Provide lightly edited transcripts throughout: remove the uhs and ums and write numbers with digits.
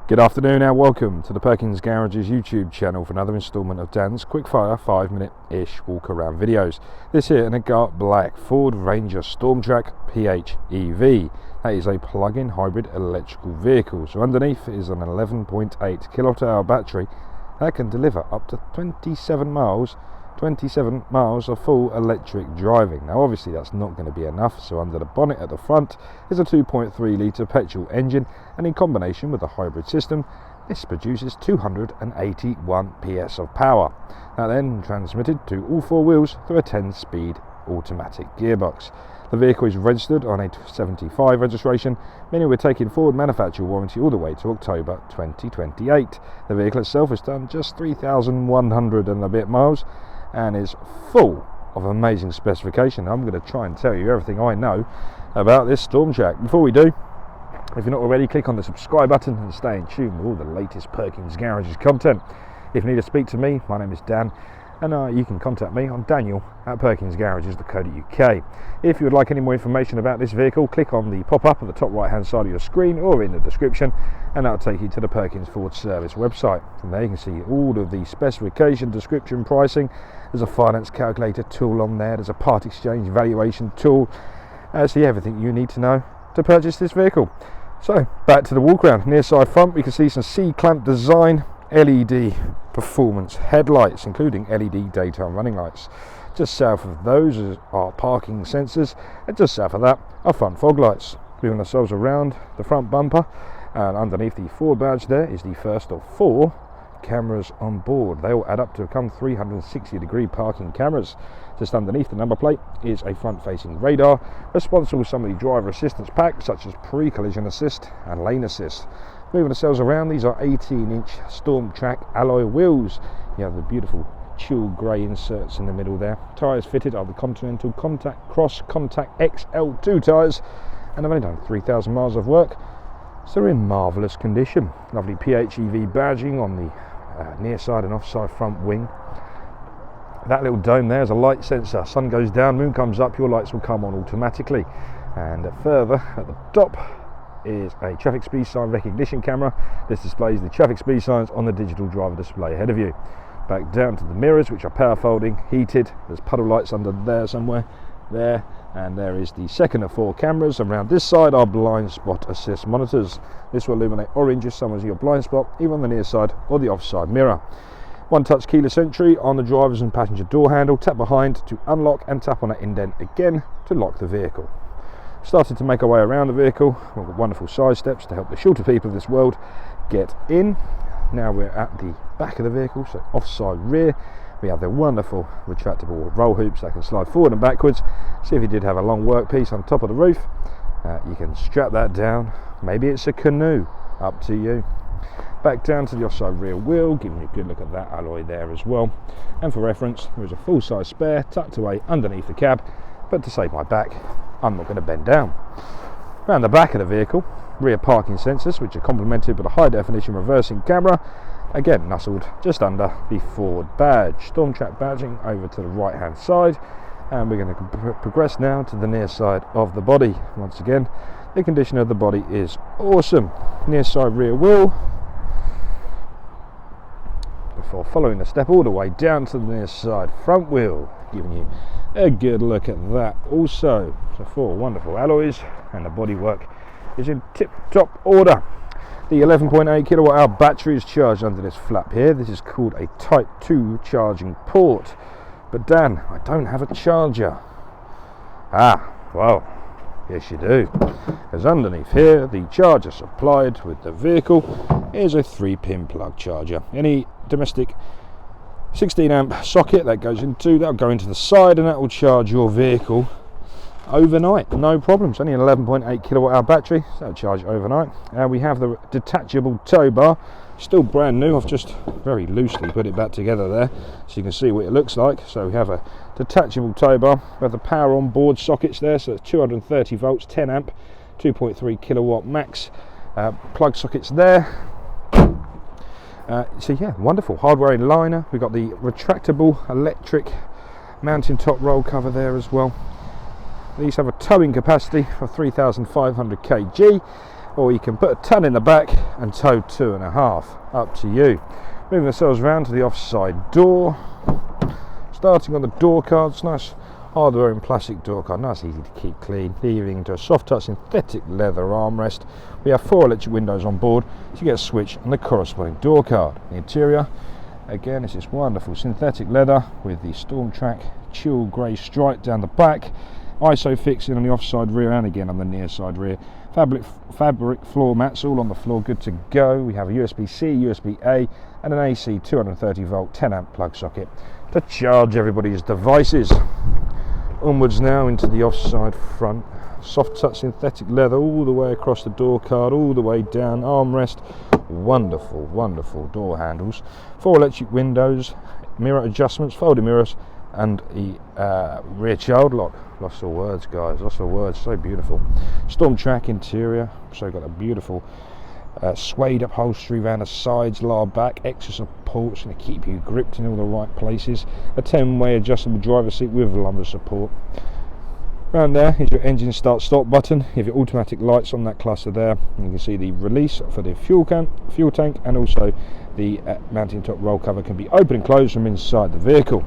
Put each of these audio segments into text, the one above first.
Good afternoon and welcome to the Perkins Garages YouTube channel for another instalment of Dan's quickfire 5-minute-ish walk around videos. This here an Agate Black Ford Ranger Stormtrak PHEV. That is a plug-in hybrid electrical vehicle. So underneath is an 11.8 kilowatt-hour battery that can deliver up to 27 miles of full electric driving. Now obviously that's not going to be enough, so under the bonnet at the front is a 2.3 litre petrol engine, and in combination with a hybrid system this produces 281 PS of power. Now then transmitted to all four wheels through a 10-speed automatic gearbox. The vehicle is registered on a 75 registration, meaning we're taking forward manufacturer warranty all the way to October 2028. The vehicle itself has done just 3,100 and a bit miles and is full of amazing specification. I'm going to try and tell you everything I know about this Stormtrak. Before we do, if you're not already, click on the subscribe button and stay in tune with all the latest Perkins Garages content. If you need to speak to me, my name is Dan, and you can contact me on daniel@perkinsgarages.co.uk. If you would like any more information about this vehicle, click on the pop-up at the top right hand side of your screen or in the description, and that'll take you to the Perkins Ford Service website. From there you can see all of the specification, description, pricing. There's a finance calculator tool on there, there's a part exchange valuation tool. See everything you need to know to purchase this vehicle. So back to the walk around. Near side front we can see some C-clamp design LED performance headlights, including LED daytime running lights. Just south of those are parking sensors, and just south of that are front fog lights. Moving ourselves around the front bumper, and underneath the Ford badge there is the first of 4 cameras on board. They all add up to become 360-degree parking cameras. Just underneath the number plate is a front-facing radar, responsible for some of the driver assistance pack, such as pre-collision assist and lane assist. Moving ourselves around, these are 18-inch Stormtrak alloy wheels. You have the beautiful teal grey inserts in the middle there. Tyres fitted are the Continental Cross Contact XL2 tyres, and they've only done 3,000 miles of work, so they're in marvellous condition. Lovely PHEV badging on the near side and offside front wing. That little dome there is a light sensor. Sun goes down, moon comes up, your lights will come on automatically. And further at the top is a traffic speed sign recognition camera. This displays the traffic speed signs on the digital driver display ahead of you. Back down to the mirrors, which are power folding, heated. There's puddle lights under there somewhere, there, and there is the second of 4 cameras. Around this side are blind spot assist monitors. This will illuminate orange if someone's in your blind spot, either on the near side or the offside mirror. One touch keyless entry on the driver's and passenger door handle. Tap behind to unlock and tap on that indent again to lock the vehicle. Started to make our way around the vehicle. We've got wonderful side steps to help the shorter people of this world get in. Now we're at the back of the vehicle, so offside rear. We have the wonderful retractable roll hoops that can slide forward and backwards. So if you did have a long workpiece on top of the roof, you can strap that down. Maybe it's a canoe, up to you. Back down to the offside rear wheel, giving you a good look at that alloy there as well. And for reference, there is a full-size spare tucked away underneath the cab, but to save my back, I'm not going to bend down. Around the back of the vehicle, rear parking sensors, which are complemented with a high-definition reversing camera, again nestled just under the Ford badge. Stormtrak badging over to the right-hand side, and we're going to progress now to the near side of the body. Once again, the condition of the body is awesome. Near side rear wheel, before following the step all the way down to the near side front wheel, giving you a good look at that also. So 4 wonderful alloys, and the bodywork is in tip-top order. The 11.8 kilowatt hour battery is charged under this flap here. This is called a Type 2 charging port. But Dan, I don't have a charger. Well, yes you do. Because underneath here, the charger supplied with the vehicle is a 3-pin plug charger. Any domestic 16 amp socket that'll go into the side, and that will charge your vehicle overnight, no problems. Only an 11.8 kilowatt hour battery, so that'll charge overnight. And we have the detachable tow bar, still brand new. I've just very loosely put it back together there so you can see what it looks like. So we have a detachable tow bar. We have the power on board sockets there, so it's 230 volts, 10 amp, 2.3 kilowatt max plug sockets there. So yeah, wonderful hardware in liner. We've got the retractable electric mounting top roll cover there as well. These have a towing capacity of 3,500 kg, or you can put a ton in the back and tow 2.5, up to you. Moving ourselves around to the offside door. Starting on the door cards, nice hardware and plastic door card, nice easy to keep clean, leading to a soft touch synthetic leather armrest. We have 4 electric windows on board, so you get a switch and the corresponding door card. The interior, again, is this wonderful synthetic leather with the Stormtrak chill grey stripe down the back, ISO fixing on the offside rear and again on the near side rear. Fabric floor mats all on the floor, good to go. We have a USB-C, USB-A and an AC 230 volt 10 amp plug socket to charge everybody's devices. Onwards now into the offside front. Soft touch synthetic leather all the way across the door card, all the way down, armrest, wonderful door handles, 4 electric windows, mirror adjustments, folding mirrors and the rear child lock. Lost for words, guys, lost for words, so beautiful. Stormtrak interior, so got a beautiful suede upholstery around the sides, lower back, extra supports to keep you gripped in all the right places. A 10-way adjustable driver seat with lumbar support. Around there is your engine start stop button. You have your automatic lights on that cluster there. You can see the release for the fuel tank, and also the mounting top roll cover can be open and closed from inside the vehicle.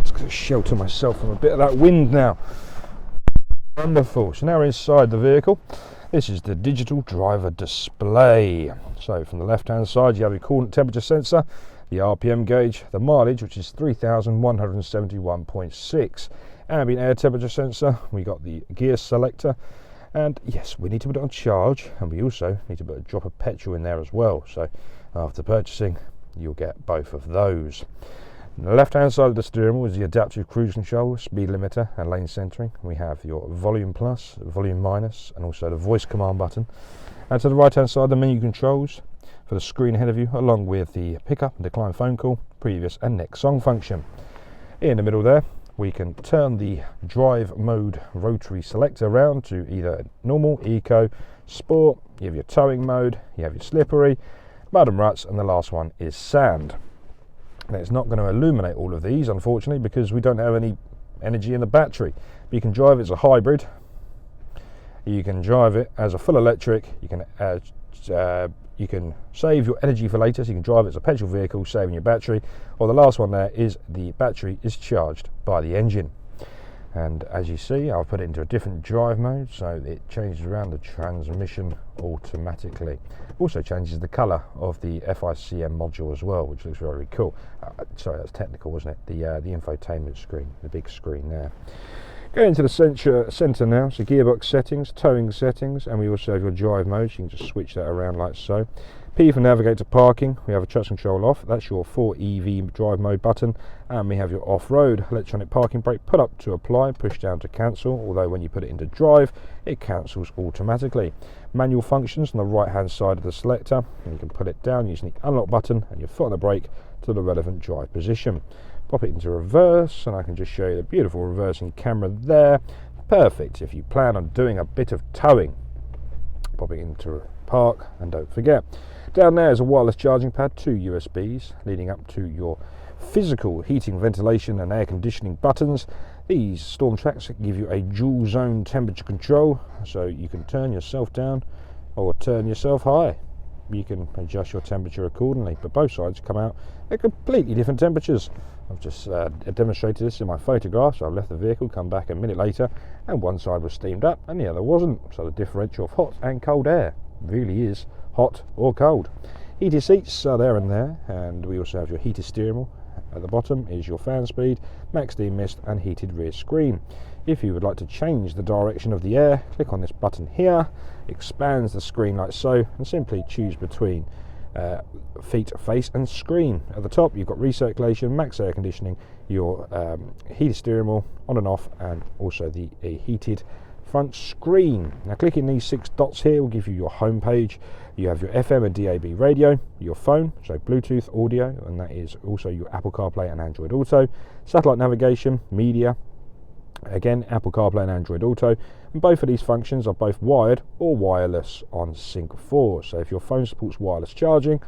Just going to shelter myself from a bit of that wind now. Wonderful. So now we're inside the vehicle. This is the digital driver display. So from the left hand side you have your coolant temperature sensor, the RPM gauge, the mileage which is 3,171.6, ambient air temperature sensor, we got the gear selector, and yes, we need to put it on charge, and we also need to put a drop of petrol in there as well. So after purchasing you'll get both of those. On the left hand side of the steering wheel is the adaptive cruise control, speed limiter and lane centering. We have your volume plus, volume minus and also the voice command button. And to the right hand side the menu controls for the screen ahead of you, along with the pick up and decline phone call, previous and next song function. In the middle there we can turn the drive mode rotary selector around to either normal, eco, sport. You have your towing mode, you have your slippery, mud and ruts, and the last one is sand. Now it's not going to illuminate all of these unfortunately because we don't have any energy in the battery. But you can drive it as a hybrid, you can drive it as a full electric, you can save your energy for later, so you can drive it as a petrol vehicle saving your battery, or the last one there is the battery is charged by the engine. And as you see, I'll put it into a different drive mode so it changes around the transmission automatically. Also changes the colour of the FICM module as well, which looks very cool. Sorry, that's technical, wasn't it? The infotainment screen, the big screen there. Going into the centre now, so gearbox settings, towing settings, and we also have your drive mode, so you can just switch that around like so. P for navigate to parking, we have a traction control off, that's your 4 EV drive mode button, and we have your off-road electronic parking brake, put up to apply, push down to cancel, although when you put it into drive it cancels automatically. Manual functions on the right hand side of the selector, and you can put it down using the unlock button and your foot on the brake to the relevant drive position. Pop it into reverse, and I can just show you the beautiful reversing camera there. Perfect if you plan on doing a bit of towing. Pop it into park, and don't forget, down there is a wireless charging pad, 2 USBs leading up to your physical heating, ventilation and air conditioning buttons. These Stormtraks give you a dual zone temperature control, so you can turn yourself down or turn yourself high. You can adjust your temperature accordingly, but both sides come out at completely different temperatures. I've just demonstrated this in my photograph, so I've left the vehicle, come back a minute later, and one side was steamed up and the other wasn't. So the differential of hot and cold air really is hot or cold. Heated seats are there and there, and we also have your heated steering wheel. At the bottom is your fan speed, max demist and heated rear screen. If you would like to change the direction of the air, click on this button here, expands the screen like so, and simply choose between feet, face and screen. At the top you've got recirculation, max air conditioning, your heated steering wheel on and off, and also the heated front screen. Now clicking these 6 dots here will give you your home page. You have your FM and DAB radio, your phone, so Bluetooth audio, and that is also your Apple CarPlay and Android Auto, satellite navigation, media, again Apple CarPlay and Android Auto, and both of these functions are both wired or wireless on Sync 4. So if your phone supports wireless charging,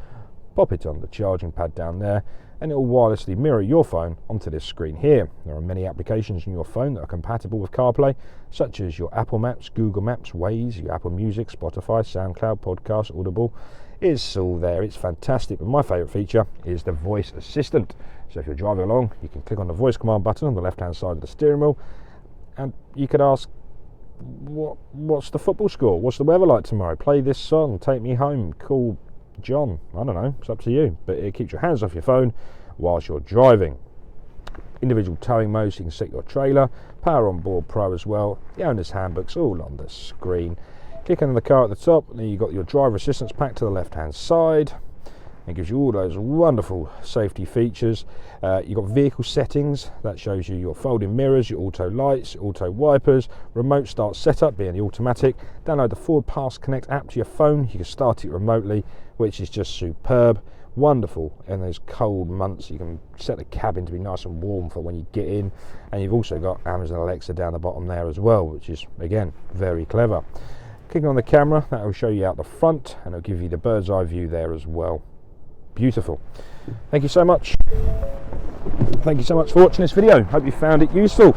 pop it on the charging pad down there, and it will wirelessly mirror your phone onto this screen here. There are many applications on your phone that are compatible with CarPlay, such as your Apple Maps, Google Maps, Waze, your Apple Music, Spotify, SoundCloud, Podcasts, Audible. It's all there, it's fantastic, but my favourite feature is the voice assistant. So if you're driving along, you can click on the voice command button on the left hand side of the steering wheel, and you could ask, what's the football score? What's the weather like tomorrow? Play this song, take me home, call John. I don't know, it's up to you, but it keeps your hands off your phone whilst you're driving. Individual towing modes, you can set your trailer, Power on Board Pro as well, the owner's handbook's all on the screen. Click on the car at the top, and then you've got your driver assistance pack to the left hand side. It gives you all those wonderful safety features. You've got vehicle settings, that shows you your folding mirrors, your auto lights, your auto wipers, remote start setup being the automatic. Download the Ford Pass Connect app to your phone, you can start it remotely, which is just superb. Wonderful in those cold months. You can set the cabin to be nice and warm for when you get in, and you've also got Amazon Alexa down the bottom there as well, which is again very clever. Clicking on the camera, that will show you out the front, and it'll give you the bird's eye view there as well. Beautiful. Thank you so much. Thank you so much for watching this video. Hope you found it useful.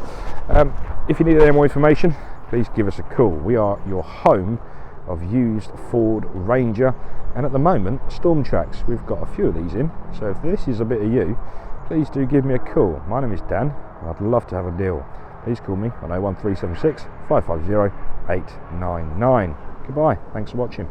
If you need any more information, please give us a call. We are your home of used Ford Ranger, and at the moment Stormtraks. We've got a few of these in, so if this is a bit of you, please do give me a call. My name is Dan, and I'd love to have a deal. Please call me on 01376 550 899. Goodbye, thanks for watching.